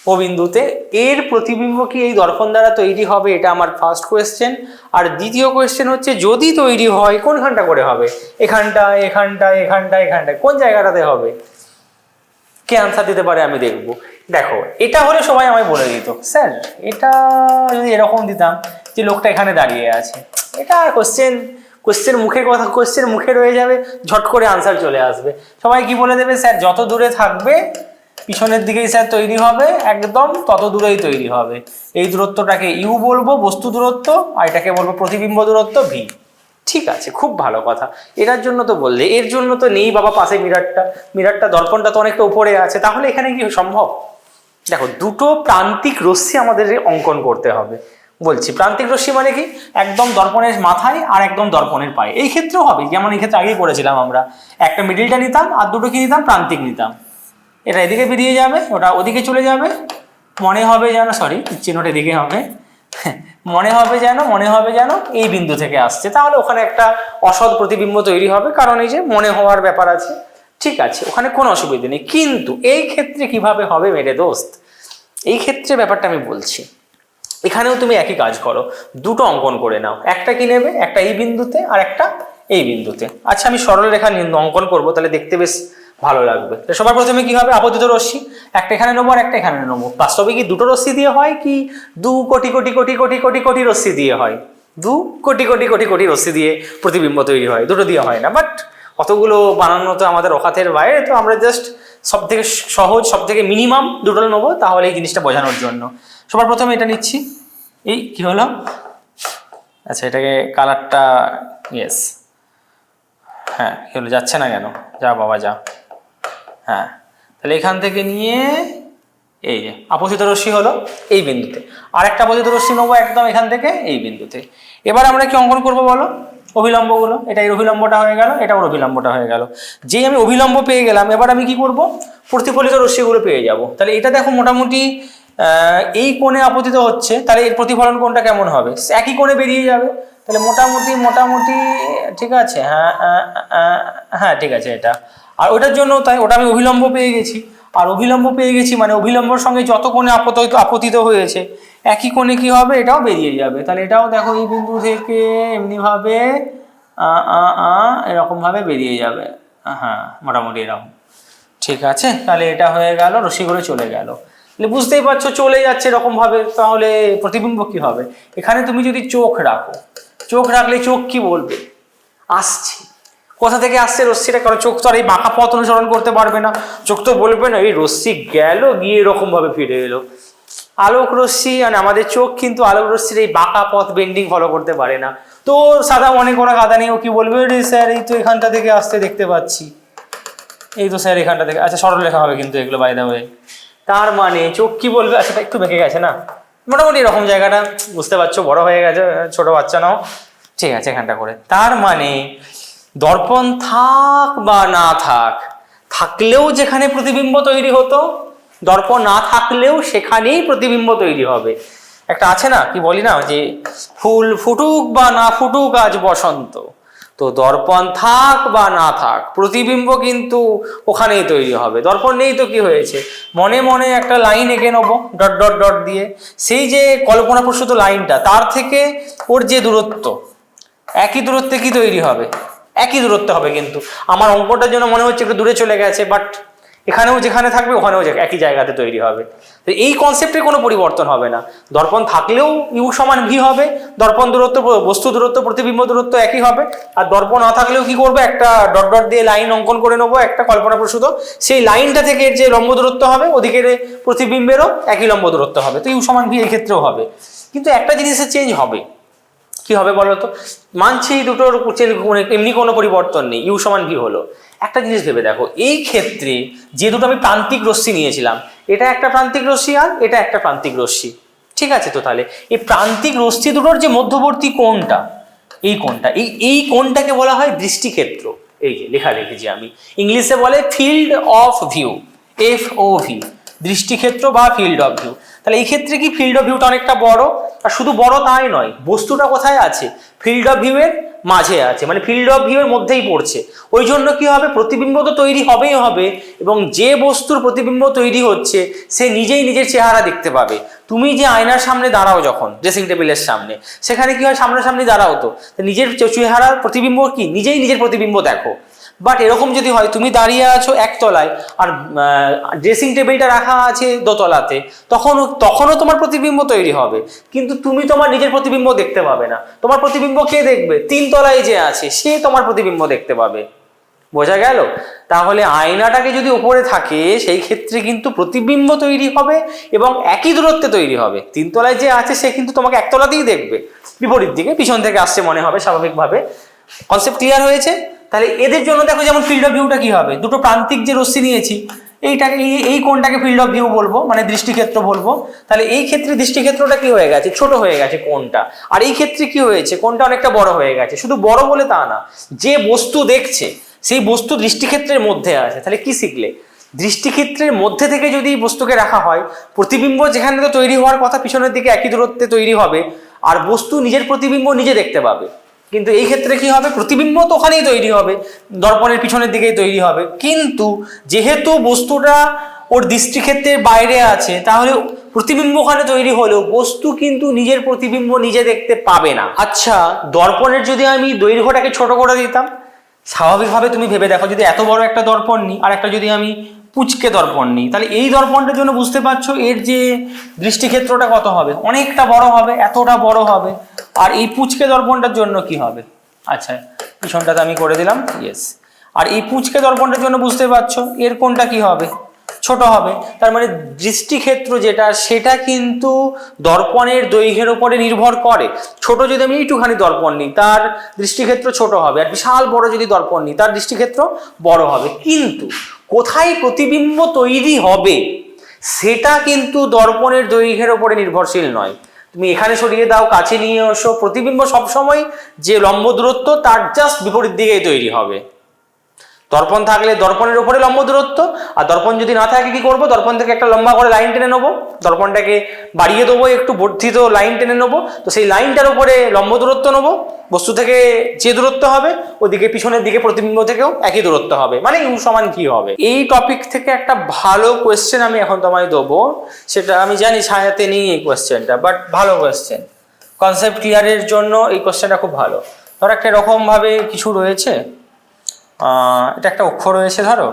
ও বিন্দুতে এর প্রতিবিম্ব কি এই দর্পণ দ্বারা তৈরি হবে, এটা আমার ফার্স্ট কোয়েশ্চেন। আর দ্বিতীয় কোয়েশ্চেন হচ্ছে যদি তৈরি হয় কোনখানটা করে হবে, এখানটা, এখানটা, এখানটা, এখানটায়, কোন জায়গাটাতে হবে? কে আনসার দিতে পারে আমি দেখবো। দেখো এটা হলে সবাই আমায় বলে দিত, স্যার এটা যদি এরকম দিতাম যে লোকটা এখানে দাঁড়িয়ে আছে, এটা কোশ্চেন মুখের কথা, কোশ্চেন মুখে রয়ে যাবে, ঝট করে আনসার চলে আসবে। সবাই কি বলে দেবে, স্যার যত দূরে থাকবে পিছনের দিকেই স্যার তৈরি হবে, একদম তত দূরেই তৈরি হবে। এই দূরত্বটাকে ইউ বলবো বস্তু দূরত্ব, আর এটাকে বলবো প্রতিবিম্ব দূরত্ব ভি। ঠিক আছে, খুব ভালো কথা। এটার জন্য তো বললে, এর জন্য তো নেই বাবা পাশে মিরারটা দর্পণটা তো অনেকটা উপরে আছে, তাহলে এখানে কি সম্ভব? দেখো দুটো প্রান্তিক রশ্মি আমাদের অঙ্কন করতে হবে। বলছি প্রান্তিক রশ্মি মানে কি, একদম দর্পণের মাথায় আর একদম দর্পণের পায়ে। এই ক্ষেত্রেও হবে, যেমন এই ক্ষেত্রে আগেই করেছিলাম আমরা, একটা মিডিলটা নিতাম আর দুটো কি নিতাম, প্রান্তিক নিতাম। এটা এদিকে বেরিয়ে যাবে, ওটা ওদিকে চলে যাবে, মনে হবে যেন, সরি চিহ্নটা এদিকে হবে, মনে হবে যেন এই বিন্দু থেকে আসছে, তাহলে ওখানে একটা অসৎ প্রতিবিম্ব তৈরি হবে, কারণ এই যে মনে হওয়ার ব্যাপার আছে। ঠিক আছে, ওখানে কোনো অসুবিধা নেই। কিন্তু এই ক্ষেত্রে কিভাবে হবে মেরে দোস্ত, এই ক্ষেত্রে ব্যাপারটা আমি বলছি। এখানেও তুমি একই কাজ করো, দুটো অঙ্কন করে নাও। একটা কি নেবে, একটা এই বিন্দুতে আর একটা এই বিন্দুতে। আচ্ছা আমি সরল রেখা অঙ্কন করবো, তাহলে দেখতে বেশ ভালো লাগবে। সবার প্রথমে কি হবে, আপতিত রশ্মি একটা এখানে নেবো আর একটা এখানে নেবো। বাস্তবে কি দুটো রশ্মি দিয়ে হয়, কি 2 কোটি কোটি কোটি কোটি কোটি কোটি রশ্মি দিয়ে হয়? 2 কোটি কোটি কোটি কোটি রশ্মি দিয়ে প্রতিবিম্ব তৈরি হয়, দুটো দিয়ে হয় না। বাট অতগুলো বানানো তো আমাদের অকাতের বাইরে, তো আমরা জাস্ট সব থেকে সহজ, সব থেকে মিনিমাম দুটো নেবো, তাহলে এই জিনিসটা বোঝানোর জন্য। সবার প্রথমে এটা নিচ্ছি, এই কি হলো, আচ্ছা এটাকে কালারটা, ইয়েস, হ্যাঁ কি হলো, যাচ্ছে না কেন, যা বাবা যা। হ্যাঁ তাহলে এখান থেকে নিয়ে এই যে আপতিত রশ্মি হলো এই বিন্দুতে, আর একটা আপতিত রশ্মি নেবো একদম এখান থেকে এই বিন্দুতে। এবার আমরা কি অঙ্কন করবো বলো, অভিলম্বগুলো। এটা এর অভিলম্বটা হয়ে গেল, এটা ওর অভিলম্বটা হয়ে গেল। যেই আমি অভিলম্ব পেয়ে গেলাম, এবার আমি কি করব, প্রতিফলিত রশ্মিগুলো পেয়ে যাব। তাহলে এটা দেখো মোটামুটি এই কোণে আপতিত হচ্ছে, তাহলে এর প্রতিফলন কোণটা কেমন হবে, একই কোণে বেরিয়ে যাবে। তাহলে মোটামুটি ঠিক আছে, হ্যাঁ হ্যাঁ ঠিক আছে এটা। আর ওটার জন্য তাই, ওটা আমি অভিলম্ব পেয়ে গেছি। আর অভিলম্ব পেয়ে গেছি, মানে অভিলম্বর সঙ্গে যত কোণে আপতিত হয়েছে একই কোণে কি হবে, এটাও বেরিয়ে যাবে। তাহলে এটাও দেখো এই বিন্দু থেকে এমনিভাবে এরকম ভাবে বেরিয়ে যাবে, হ্যাঁ মোটামুটি এরকম। ঠিক আছে, তাহলে এটা হয়ে গেল, রশ্মিগুলো চলে গেল। বুঝতেই পারছো চলে যাচ্ছে এরকম ভাবে, তাহলে প্রতিবিম্ব কি হবে? এখানে তুমি যদি চোখ রাখো, চোখ রাখলে চোখ কি বলবে? আসছে। কোথা থেকে আসছে রশ্মিটা? কারণ চোখ তো আর এই বাঁকা পথ অনুসরণ করতে পারবে না, চোখ তো বলবে না এই রশ্মি গেল গিয়ে এরকম ভাবে ফিরে এলো। আলোক রশ্মি মানে আমাদের চোখ কিন্তু আলোক রশ্মির এই বাঁকা পথ বেন্ডিং ফলো করতে পারে না। তো সাদা মনে করা কাদা নিয়েও কি বলবে, রে স্যার এই তো এখানটা থেকে আসতে দেখতে পাচ্ছি, এই তো স্যার এখানটা থেকে, আচ্ছা সরল লেখা হবে কিন্তু এগুলো বাই দা ওয়ে। তার মানে চোখ কি বলবে? আচ্ছা একটু বেঁকে গেছে না, মোটামুটি এরকম জায়গাটা বুঝতে পারছো, বড় হয়ে গেছে, ছোট বাচ্চা নাও, ঠিক আছে এখানটা করে। তার মানে দর্পণ থাক বা না থাক, থাকলেও যেখানে প্রতিবিম্ব তৈরি হতো, দর্পণ না থাকলেও সেখানেই প্রতিবিম্ব তৈরি হবে। একটা আছে না, কি বলি না, যে ফুল ফুটুক বা না ফুটুক আজ বসন্ত, তো দর্পণ থাক বা না থাক প্রতিবিম্ব কিন্তু ওখানেই তৈরি হবে। দর্পণ নেই তো কি হয়েছে, মনে মনে একটা লাইন এঁকে নেবো ডট ডট ডট দিয়ে, সেই যে কল্পনাপ্রসূত লাইনটা তার থেকে ওর যে দূরত্ব, একই দূরত্বে কি তৈরি হবে? একই দূরত্ব হবে। কিন্তু আমার অঙ্কটার জন্য মনে হচ্ছে একটু দূরে চলে গেছে, বাট এখানেও যেখানে থাকবে ওখানেও একই জায়গাতে তৈরি হবে। তো এই কনসেপ্টে কোনো পরিবর্তন হবে না। দর্পণ থাকলেও ইউ সমান ভি হবে, দর্পণ দূরত্ব, বস্তু দূরত্ব, প্রতিবিম্ব দূরত্ব একই হবে। আর দর্পণ না থাকলেও কি করবে, একটা ডট ডট দিয়ে লাইন অঙ্কন করে নেবো, একটা কল্পনাপ্রসূত, সেই লাইনটা থেকে যে লম্ব দূরত্ব হবে ওদিকের প্রতিবিম্বেরও একই লম্ব দূরত্ব হবে, তো ইউ সমান ভি এই ক্ষেত্রেও হবে। কিন্তু একটা জিনিসের চেঞ্জ হবে, কি হবে বলতো? মানছি দুটোর এমনি কোনো পরিবর্তন নেই, ইউ সমান ভি হলো। একটা জিনিস ভেবে দেখো, এই ক্ষেত্রে যে দুটো আমি প্রান্তিক রশ্মি নিয়েছিলাম, এটা একটা প্রান্তিক রশ্মি আর এটা একটা প্রান্তিক রশ্মি, ঠিক আছে? তো তাহলে এই প্রান্তিক রশ্মি দুটোর যে মধ্যবর্তী কোণটা, এই কোণটা, এই কোণটাকে বলা হয় দৃষ্টিক্ষেত্র। এই যে লেখা রেখেছি আমি, ইংলিশে বলে ফিল্ড অফ ভিউ, FOV, দৃষ্টিক্ষেত্র বা ফিল্ড অফ ভিউ। তাহলে এই ক্ষেত্রে কি ফিল্ড অফ ভিউটা অনেকটা বড়, আর শুধু বড় তাই নয়, বস্তুটা কোথায় আছে? ফিল্ড অফ ভিউ এর মাঝে আছে, মানে ফিল্ড অফ ভিউ এর মধ্যেই পড়ছে। ওই জন্য কি হবে, প্রতিবিম্ব তো তৈরি হবেই হবে, এবং যে বস্তুর প্রতিবিম্ব তৈরি হচ্ছে সে নিজেই নিজের চেহারা দেখতে পাবে। তুমি যে আয়নার সামনে দাঁড়াও যখন ড্রেসিং টেবিলের সামনে, সেখানে কি হয়, সামনাসামনি দাঁড়াও তো নিজের চেহারার প্রতিবিম্ব কি নিজেই নিজের প্রতিবিম্ব দেখো। বাট এরকম যদি হয় তুমি দাঁড়িয়ে আছো একতলায় আর ড্রেসিং টেবিলটা রাখা আছে দোতলাতে, তখনও তোমার প্রতিবিম্ব তৈরি হবে, কিন্তু তুমি তোমার নিজের প্রতিবিম্ব দেখতে পাবে না। তোমার প্রতিবিম্ব কে দেখবে? তিনতলায় যে আছে সে তোমার প্রতিবিম্ব দেখতে পাবে। বোঝা গেল? তাহলে আয়নাটাকে যদি উপরে থাকে সেই ক্ষেত্রে কিন্তু প্রতিবিম্ব তৈরি হবে এবং একই দূরত্বে তৈরি হবে। তিনতলায় যে আছে সে কিন্তু তোমাকে একতলাতেই দেখবে, বিপরীত দিকে পিছন থেকে আসছে মনে হবে স্বাভাবিকভাবে। কনসেপ্ট ক্লিয়ার হয়েছে? তাহলে এদের জন্য দেখো যেমন ফিল্ড অফ ভিউটা কি হবে, দুটো প্রান্তিক যে রশ্মি নিয়েছি, এইটাকে এই কোণটাকে ফিল্ড অফ ভিউ বলবো, মানে দৃষ্টিক্ষেত্র বলবো। তাহলে এই ক্ষেত্রে দৃষ্টিক্ষেত্রটা কি হয়ে গেছে, ছোট হয়ে গেছে কোণটা, আর এই ক্ষেত্রে কি হয়েছে, কোণটা অনেকটা বড় হয়ে গেছে। শুধু বড় বলে তা না, যে বস্তু দেখছে সেই বস্তু দৃষ্টিক্ষেত্রের মধ্যে আছে। তাহলে কি শিখলে, দৃষ্টিক্ষেত্রের মধ্যে থেকে যদি বস্তুকে রাখা হয়, প্রতিবিম্ব যেখানে তো তৈরি হওয়ার কথা পিছনের দিকে একই দূরত্বে তৈরি হবে, আর বস্তু নিজের প্রতিবিম্ব নিজে দেখতে পাবে। কিন্তু এই ক্ষেত্রে কি হবে, প্রতিবিম্ব তো ওখানেই তৈরি হবে, দর্পণের পিছনের দিকেই তৈরি হবে, কিন্তু যেহেতু বস্তুটা ওর দৃষ্টিক্ষেত্রের বাইরে আছে, তাহলে প্রতিবিম্ব ওখানে তৈরি হলেও বস্তু কিন্তু নিজের প্রতিবিম্ব নিজে দেখতে পাবে না। আচ্ছা, দর্পণের যদি আমি দৈর্ঘ্যটাকে ছোট করে দিতাম, স্বাভাবিকভাবে তুমি ভেবে দেখো, যদি এত বড় একটা দর্পণ নিই আর একটা যদি আমি পুচকে দর্পণ নিই, তাহলে এই দর্পণটার জন্য বুঝতে পারছো এর যে দৃষ্টিক্ষেত্রটা কত হবে, অনেকটা বড় হবে, এতটা বড় হবে। আর এই পুচকে দর্পণটার জন্য কি হবে, আচ্ছা পিছনটাতে আমি করে দিলাম, ইয়েস। আর এই পুচকে দর্পণটার জন্য বুঝতে পারছো এর কোনটা কি হবে, ছোট হবে। তার মানে দৃষ্টিক্ষেত্র যেটা, সেটা কিন্তু দর্পণের দৈর্ঘ্যের উপরে নির্ভর করে। ছোট যদি আমি একটুখানি দর্পণ নিই তার দৃষ্টিক্ষেত্র ছোট হবে, আর বিশাল বড় যদি দর্পণ নিই তার দৃষ্টিক্ষেত্র বড় হবে। কিন্তু কোথায় প্রতিবিম্ব তৈরি হবে সেটা কিন্তু দর্পণের দৈর্ঘ্যের উপরে নির্ভরশীল নয়। তুমি এখানে সরিয়ে দাও, কাছে নিয়ে এসো, প্রতিবিম্ব সবসময় যে লম্ব দূরত্ব তার জাস্ট বিপরীত দিকেই তৈরি হবে। দর্পণ থাকলে দর্পণের উপরে লম্ব দূরত্ব, আর দর্পণ যদি না থাকে কি করব, দর্পণ থেকে একটা লম্বা করে লাইন টেনে নেবো, দর্পণটাকে বাড়িয়ে দেবো, একটু বর্ধিত লাইন টেনে নেবো, তো সেই লাইনটার উপরে লম্ব দূরত্ব নেবো, বস্তু থেকে যে দূরত্ব হবে ওদিকে পিছনের দিকে প্রতিবিম্ব থেকেও একই দূরত্ব হবে, মানে ইউ সমান কি হবে। এই টপিক থেকে একটা ভালো কোয়েশ্চেন আমি এখন তোমায় দেবো, সেটা আমি জানি ছায়াতে নেই এই কোয়েশ্চেনটা, বাট ভালো কোয়েশ্চেন, কনসেপ্ট ক্লিয়ারের জন্য এই কোয়েশ্চেনটা খুব ভালো। ধরো একটা এরকম ভাবে কিছু রয়েছে, এটা একটা অক্ষর রয়েছে, ধরো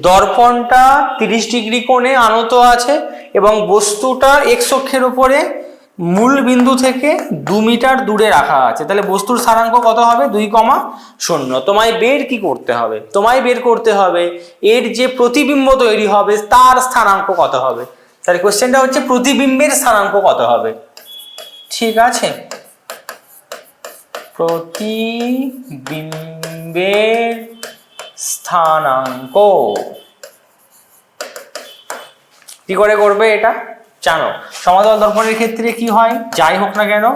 দর্পণটা 30 ডিগ্রি কোণে আনত আছে এবং বস্তুটা এক্স অক্ষের উপরে মূল বিন্দু থেকে 2 মিটার দূরে রাখা আছে, তাহলে বস্তুর স্থানাঙ্ক কত হবে, 2,0। তোমায় কি করতে হবে, তোমায় বের করতে হবে এর যে প্রতিবিম্ব তৈরি হবে তার স্থানাঙ্ক কত হবে। তাহলে কোশ্চেনটা হচ্ছে প্রতিবিম্বের স্থানাঙ্ক কত হবে, ঠিক আছে, প্রতিবিম্বের স্থানাঙ্ক কি করে করবে এটা জানো। সমান্তরাল দর্পণের ক্ষেত্রে কি হয়, যাই হোক না কেন,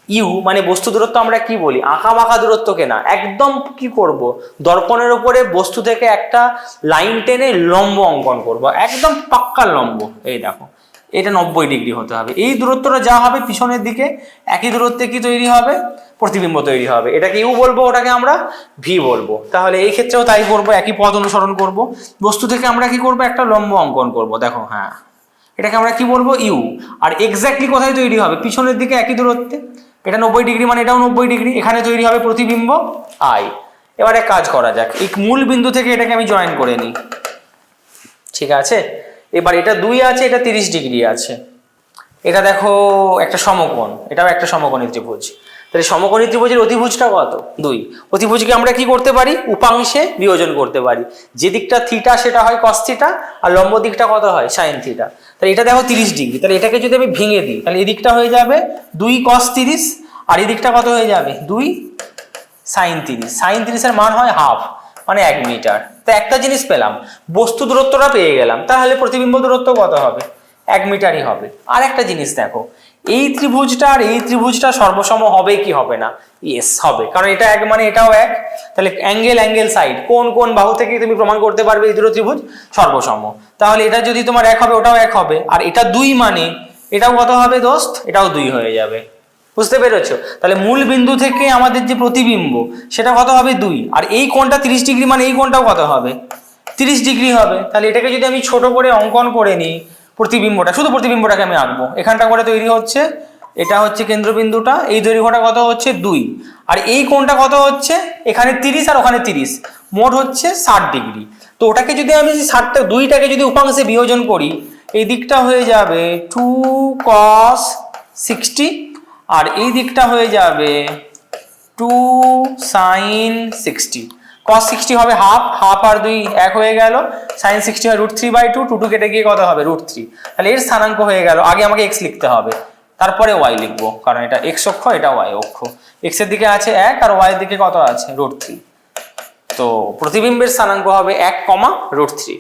ইউ মানে বস্তু দূরত্ব আমরা কি বলি, আঁকা বাঁকা দূরত্বকে না, একদম কি করব, দর্পণের উপরে বস্তু থেকে একটা লাইন টেনে লম্ব অঙ্কন করব, একদম পাক্কা লম্ব। এই দেখো এটা 90 ডিগ্রি হতে হবে, এই দূরত্বটা যা হবে পিছনের দিকে একই দূরত্বে কি তৈরি হবে, প্রতিবিম্ব তৈরি হবে। এটাকে ইউ বলবো, ওটাকে আমরা ভি বলবো। তাহলে এই ক্ষেত্রেও তাই করবো, একই পথ অনুসরণ করব, বস্তু থেকে আমরা কি করব, একটা লম্ব অঙ্কন করব। দেখো হ্যাঁ, এটাকে আমরা কি বলবো, ইউ। আর এক্স্যাক্টলি কোথায় তৈরি হবে, পিছনের দিকে একই দূরত্বে, এটা 90 ডিগ্রি মানে এটাও 90 ডিগ্রি, এখানে তৈরি হবে প্রতিবিম্ব আই। এবারে কাজ করা যাক, এই মূল বিন্দু থেকে এটাকে আমি জয়েন করে নিই, ঠিক আছে। এবার এটা 2 আছে, এটা 30 ডিগ্রি আছে, এটা দেখো একটা সমকোণ, এটাও একটা সমকোণী ত্রিভুজ। তাহলে সমকোণী ত্রিভুজের অতিভুজটা কত, 2। অতিভুজকে আমরা কি করতে পারি, উপাংশে বিয়োজন করতে পারি, যে দিকটা থিটা সেটা হয় কস থিটা, আর লম্ব দিকটা কত হয়, সাইন থিটা। তাহলে এটা দেখো 30 ডিগ্রি, তাহলে এটাকে যদি আমি ভেঙে দিই তাহলে এই দিকটা হয়ে যাবে 2 cos 30, আর এই দিকটা কত হয়ে যাবে, 2 sin 30। sin 30 এর মান হয় হাফ, মানে 1 মিটার। তো একটা জিনিস পেলাম, বস্তু দূরত্বটা পেয়ে গেলাম, তাহলে প্রতিবিম্ব দূরত্ব কত হবে, 1 মিটারই হবে। আর একটা জিনিস দেখো, এই ত্রিভুজটা আর এই ত্রিভুজটা সর্বসম হবে কি হবে না, ইয়েস হবে, কারণ এটা এক মানে এটাও এক। তাহলে অ্যাঙ্গেল সাইড, কোন কোন বাহু থেকে তুমি প্রমাণ করতে পারবে এই দুটো ত্রিভুজ সর্বসম। তাহলে এটা যদি তোমার এক হবে, ওটাও এক হবে, আর এটা 2 মানে এটাও কত হবে দোস্ত, এটাও 2 হয়ে যাবে। বুঝতে পেরেছো? তাহলে মূল বিন্দু থেকে আমাদের যে প্রতিবিম্ব সেটা কত হবে, 2, আর এই কোণটা 30 ডিগ্রি মানে এই কোণটাও কত হবে, 30 ডিগ্রি হবে। তাহলে এটাকে যদি আমি ছোট করে অঙ্কন করে নিই, প্রতিবিম্বটা, শুধু প্রতিবিম্বটাকে আমি আঁকবো, এখানটা করে তৈরি হচ্ছে, এটা হচ্ছে কেন্দ্রবিন্দুটা, এই দৈর্ঘ্যটা কত হচ্ছে 2, আর এই কোণটা কত হচ্ছে, এখানে 30 আর ওখানে 30, মোট হচ্ছে 60 ডিগ্রি। তো ওটাকে যদি আমি 2টাকে যদি উপাংশে বিয়োজন করি, এই দিকটা হয়ে যাবে 2 cos 60, আর এই দিকটা হয়ে যাবে 2 sin 60। cos 60 হবে হাফ, হাফ আর 2 এক হয়ে গেল, sin 60 হয় √3/2, 2 কেটে গিয়ে কত হবে, √3। তাহলে এর স্থানাঙ্ক হয়ে গেল, আগে আমাকে x লিখতে হবে, তারপরে y লিখবো, কারণ এটা x অক্ষ, এটা y অক্ষ, x এর দিকে আছে 1 আর y এর দিকে কত আছে, √3। তো প্রতিবিম্বের স্থানাঙ্ক হবে 1, √3।